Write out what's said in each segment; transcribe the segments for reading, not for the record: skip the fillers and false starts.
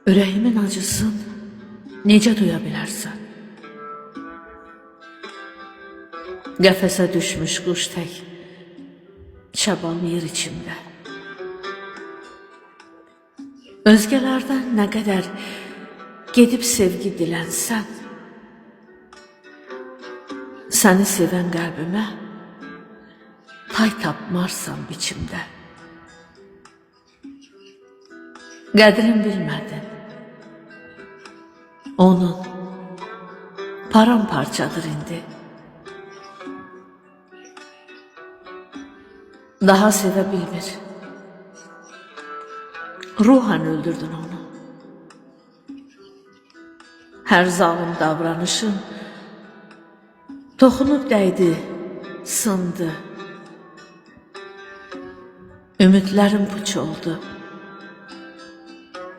Ürəyimin acısın necə duya bilərsən? Qəfəsə düşmüş quş tək çabalayır içimdə. Özgələrdən nə qədər gedib sevgi dilənsən, səni sevən qəlbimə pay tapmarsan biçimdə. Qədrin bilmədin, onun paramparçadır indi. Daha sevə bilmir, ruhan öldürdün onu. Hər zalim davranışın toxunub dəydi, sındı. Ümidlərim puç oldu,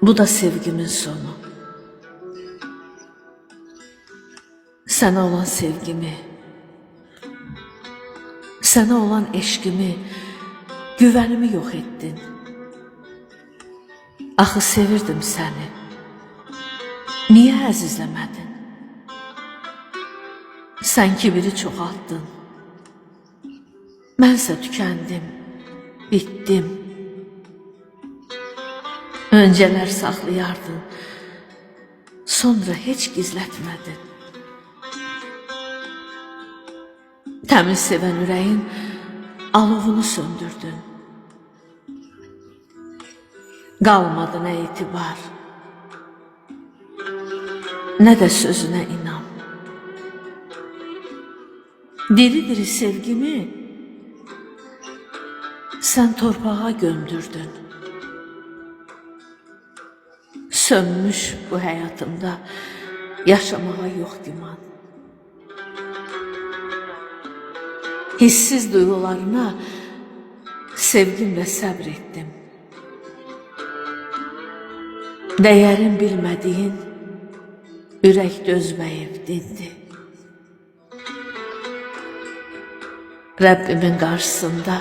bu da sevgimin sonu. Sənə olan sevgimi, sənə olan eşqimi, güvənimi yox etdin. Axı sevirdim səni, niyə əzizləmədin? Sən kibiri çoxaltdın, mənsə tükəndim, bitdim. Öncələr saxlayardın, sonra heç gizlətmədin. Təmiz sevən ürəyin alovunu söndürdün. Qalmadı nə etibar, nə də sözünə inan. Diri-diri sevgimi sən torpağa gömdürdün. Sönmüş bu həyatımda yaşamağa yox güman. Hissiz duygularına sevgimlə səbr etdim. Dəyərin bilmədiyin ürək dözməyib dindi. Rəbbimin qarşısında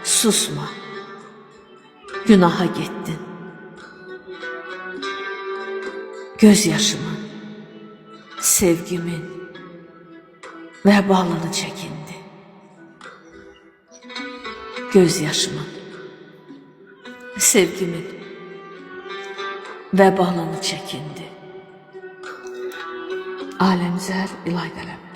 susma, günaha getdin. Göz yaşımın, sevgimin vəbalını çəkindi. Göz yaşımın, sevgimin vəbalını çəkindi. Aləmzər İlay Qələm.